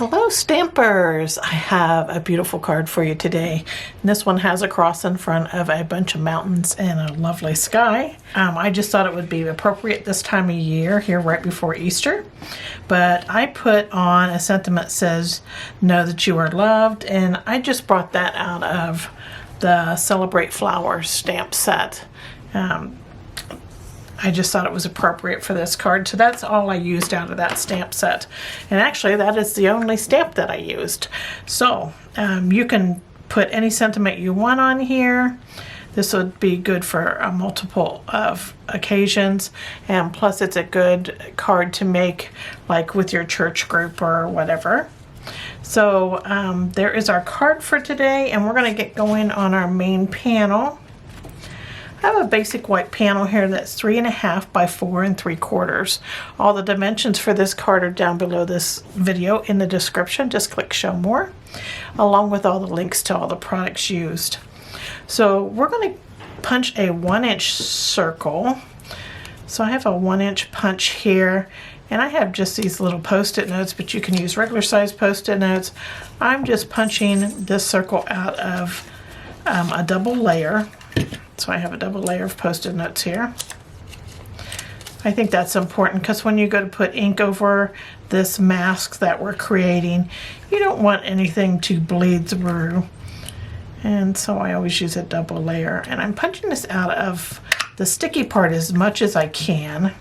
Hello Stampers! I have a beautiful card for you today. And this one has a cross in front of a bunch of mountains and a lovely sky. I just thought it would be appropriate this time of year here right before Easter. But I put on a sentiment that says, know that you are loved, and I just brought that out of the Celebrate Flowers stamp set. I just thought it was appropriate for this card, so that's all I used out of that stamp set. And actually, that is the only stamp that I used. So, you can put any sentiment you want on here. This would be good for a multiple of occasions, and plus it's a good card to make like with your church group or whatever. So, there is our card for today, and we're going to get going on our main panel. I have a basic white panel here that's 3.5 by 4 3/4. All the dimensions for this card are down below this video in the description. Just click show more, along with all the links to all the products used. So we're going to punch a 1-inch circle. So I have a 1-inch punch here, and I have just these little post-it notes, but you can use regular size post-it notes. I'm just punching this circle out of a double layer. So I have a double layer of post-it notes here. I think that's important because when you go to put ink over this mask that we're creating, you don't want anything to bleed through. And so I always use a double layer. And I'm punching this out of the sticky part as much as I can.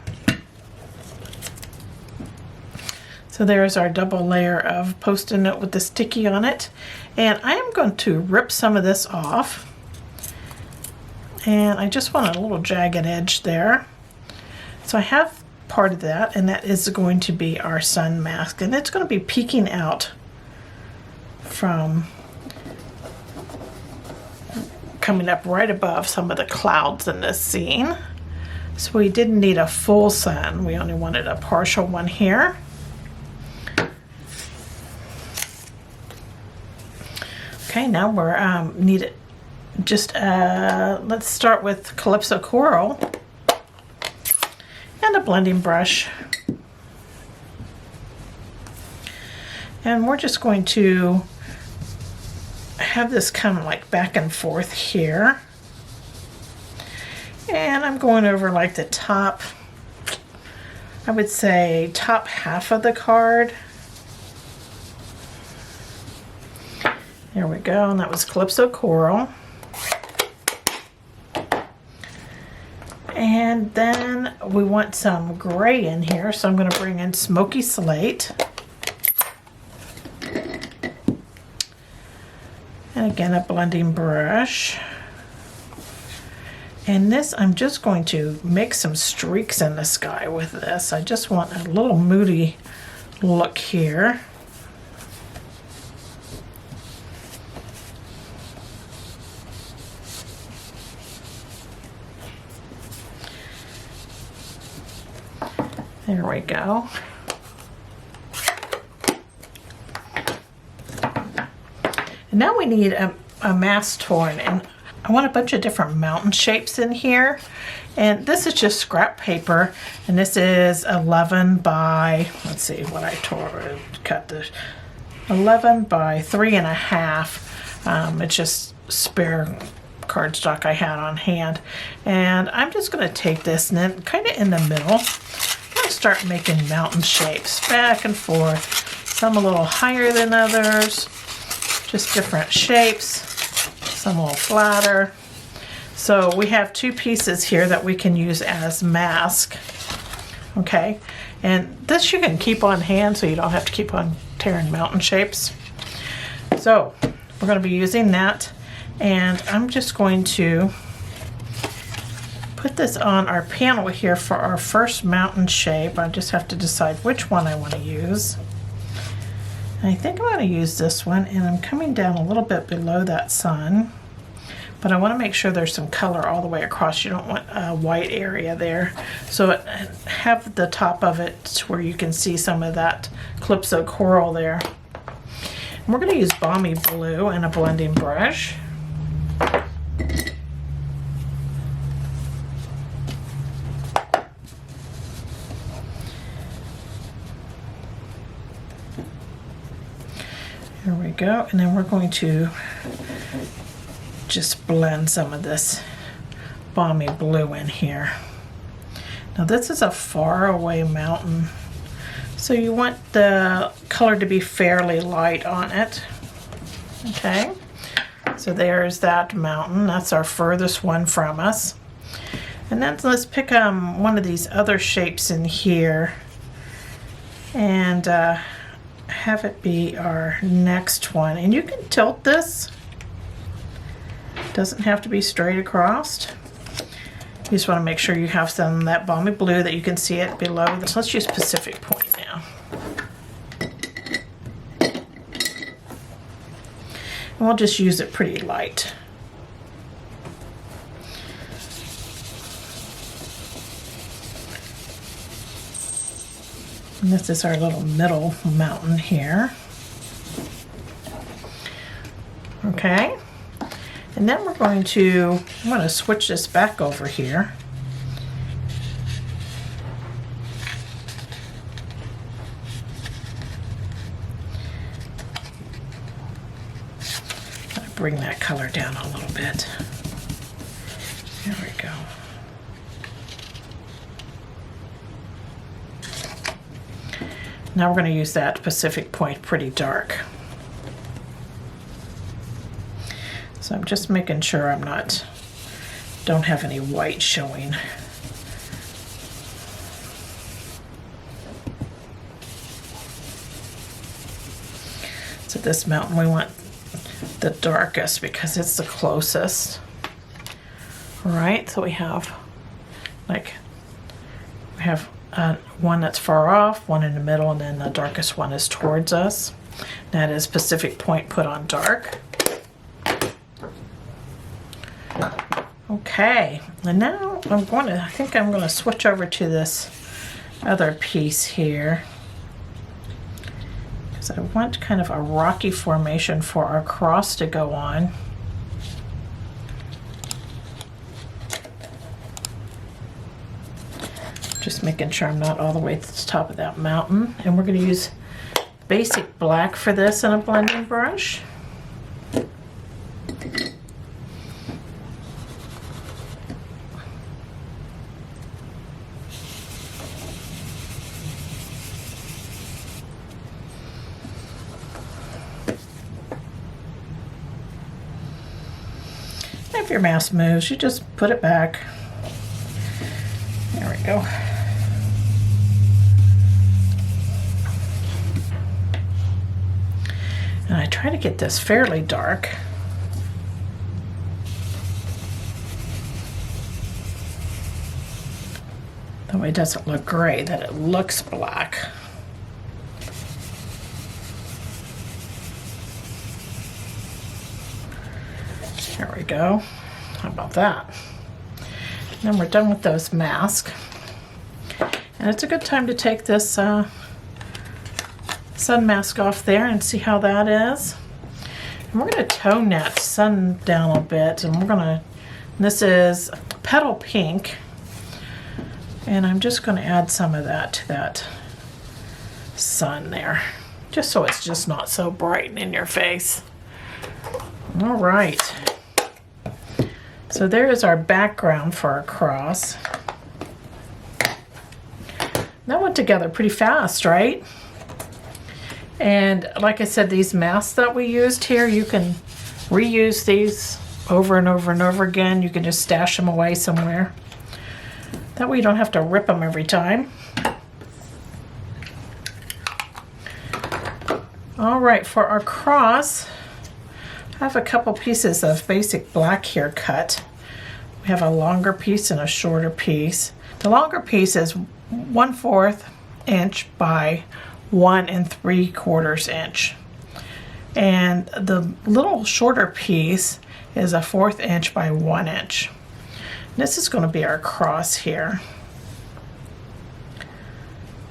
So there's our double layer of post-it note with the sticky on it. And I am going to rip some of this off. And I just want a little jagged edge there. So I have part of that, and that is going to be our sun mask. And it's going to be peeking out from coming up right above some of the clouds in this scene. So we didn't need a full sun. We only wanted a partial one here. Okay, now we're need just let's start with Calypso Coral and a blending brush, and we're just going to have this come like back and forth here, and I'm going over like the top, I would say top half of the card. There we go, and that was Calypso Coral. And then we want some gray in here, so I'm going to bring in Smoky Slate. And again, a blending brush. And this, I'm just going to make some streaks in the sky with this. I just want a little moody look here. There we go. And now we need a mask torn, and I want a bunch of different mountain shapes in here. And this is just scrap paper, and this is 11 by, let's see what I cut this, 11 by 3.5. It's just spare cardstock I had on hand. And I'm just going to take this and then kind of in the middle, start making mountain shapes back and forth, some a little higher than others, just different shapes, some a little flatter. So we have two pieces here that we can use as mask. Okay, and this you can keep on hand so you don't have to keep on tearing mountain shapes. So we're going to be using that, and I'm just going to put this on our panel here for our first mountain shape. I just have to decide which one I want to use. And I think I'm going to use this one, and I'm coming down a little bit below that sun, but I want to make sure there's some color all the way across. You don't want a white area there. So have the top of it where you can see some of that Calypso Coral there. And we're going to use Balmy Blue and a blending brush. There we go. And then we're going to just blend some of this Balmy Blue in here. Now this is a far away mountain, so you want the color to be fairly light on it. Okay, so there's that mountain. That's our furthest one from us. And then let's pick one of these other shapes in here and have it be our next one. And you can tilt this. Doesn't have to be straight across. You just want to make sure you have some of that Balmy Blue that you can see it below. So let's use Pacific Point now. And we'll just use it pretty light. And this is our little middle mountain here. Okay. And then we're going to, I'm going to switch this back over here. Gotta bring that color down a little bit. There we go. Now we're going to use that Pacific Point pretty dark. So I'm just making sure don't have any white showing. So this mountain we want the darkest because it's the closest. All right, so we have one that's far off, one in the middle, and then the darkest one is towards us. That is Pacific Point put on dark. Okay, and now I think I'm going to switch over to this other piece here because I want kind of a rocky formation for our cross to go on. Just making sure I'm not all the way to the top of that mountain. And we're going to use basic black for this in a blending brush. If your mouse moves, you just put it back. There we go. And I try to get this fairly dark. That way it doesn't look gray, that it looks black. There we go. How about that? Then we're done with those masks. And it's a good time to take this sun mask off there and see how that is. And we're going to tone that sun down a bit. And this is Petal Pink. And I'm just going to add some of that to that sun there. Just so it's just not so bright in your face. All right. So there is our background for our cross. That went together pretty fast, right? And like I said, these masks that we used here, you can reuse these over and over and over again. You can just stash them away somewhere. That way you don't have to rip them every time. All right, for our cross, I have a couple pieces of basic black here cut. We have a longer piece and a shorter piece. The longer piece is 1/4 inch by 1 3/4 inch. And the little shorter piece is a 1/4 inch by 1 inch. This is going to be our cross here.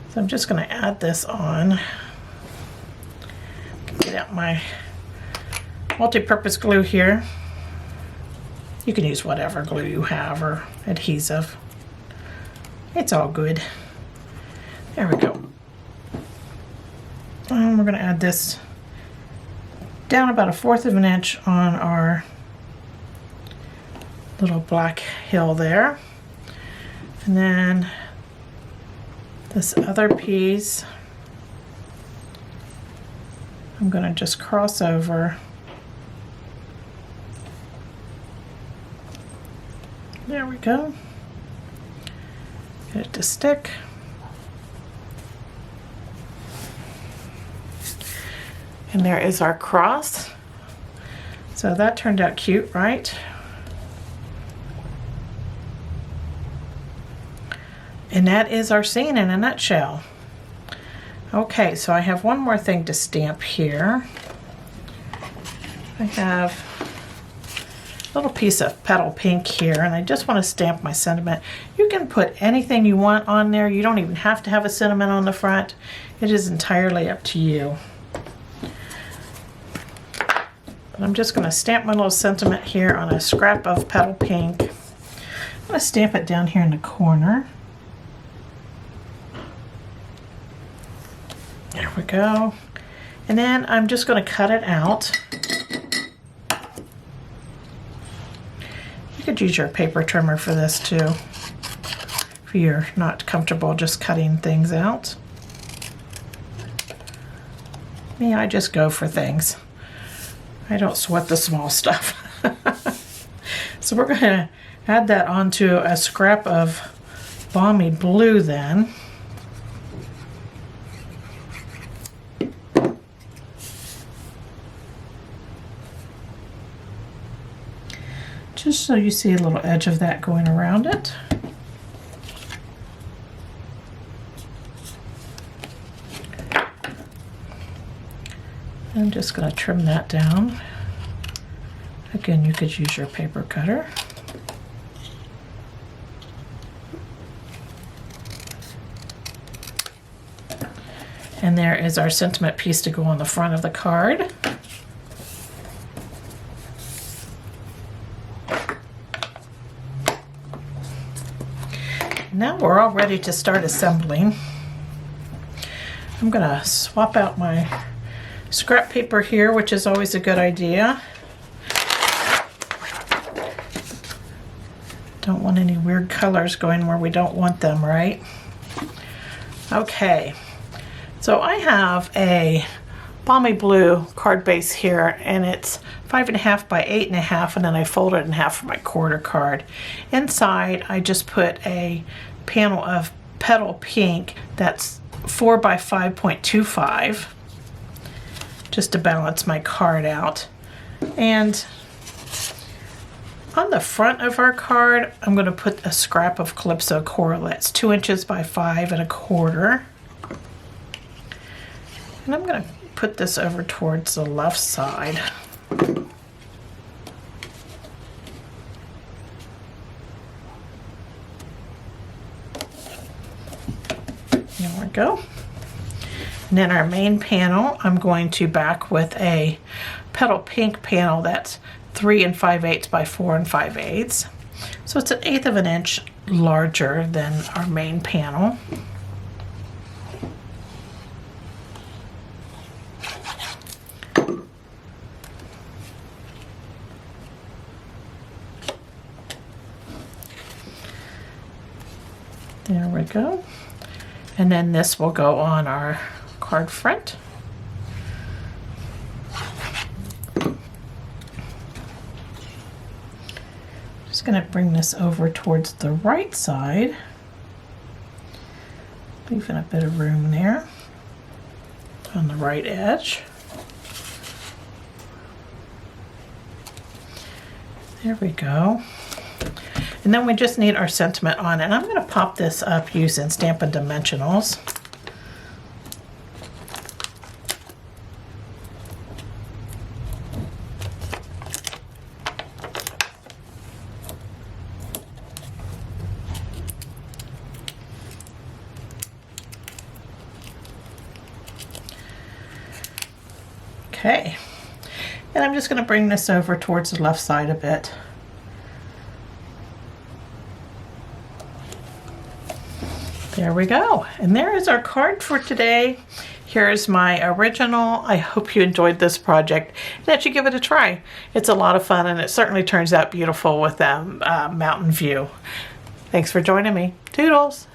So I'm just going to add this on. Get out my multi-purpose glue here. You can use whatever glue you have or adhesive. It's all good. There we go. And we're going to add this down about 1/4 of an inch on our little black hill there. And then this other piece, I'm going to just cross over. There we go. Get it to stick. And there is our cross. So that turned out cute, right? And that is our scene in a nutshell. Okay, so I have one more thing to stamp here. I have a little piece of Petal Pink here, and I just want to stamp my sentiment. You can put anything you want on there. You don't even have to have a sentiment on the front. It is entirely up to you. But I'm just going to stamp my little sentiment here on a scrap of Petal Pink. I'm going to stamp it down here in the corner. There we go. And then I'm just going to cut it out. You could use your paper trimmer for this too, if you're not comfortable just cutting things out. Me, I just go for things. I don't sweat the small stuff. So we're going to add that onto a scrap of Balmy Blue then. Just so you see a little edge of that going around it. I'm just going to trim that down. Again, you could use your paper cutter. And there is our sentiment piece to go on the front of the card. Now we're all ready to start assembling. I'm going to swap out my scrap paper here, which is always a good idea. Don't want any weird colors going where we don't want them, right? Okay, so I have a Balmy Blue card base here, and it's 5.5 by 8.5, and then I fold it in half for my quarter card. Inside, I just put a panel of Petal Pink that's 4 by 5.25, just to balance my card out. And on the front of our card, I'm going to put a scrap of Calypso Coral that's 2 inches by 5.25. And I'm going to put this over towards the left side. There we go. And then our main panel, I'm going to back with a Petal Pink panel that's 3 5/8 by 4 5/8. So it's 1/8 of an inch larger than our main panel. There we go. And then this will go on our card front. Just going to bring this over towards the right side, leaving a bit of room there on the right edge. There we go. And then we just need our sentiment on, and I'm going to pop this up using Stampin' Dimensionals. Okay, and I'm just going to bring this over towards the left side a bit. There there we go. And there is our card for today. Here's my original. I hope you enjoyed this project and that you give it a try. It's a lot of fun and it certainly turns out beautiful with a mountain view. Thanks for joining me. Toodles!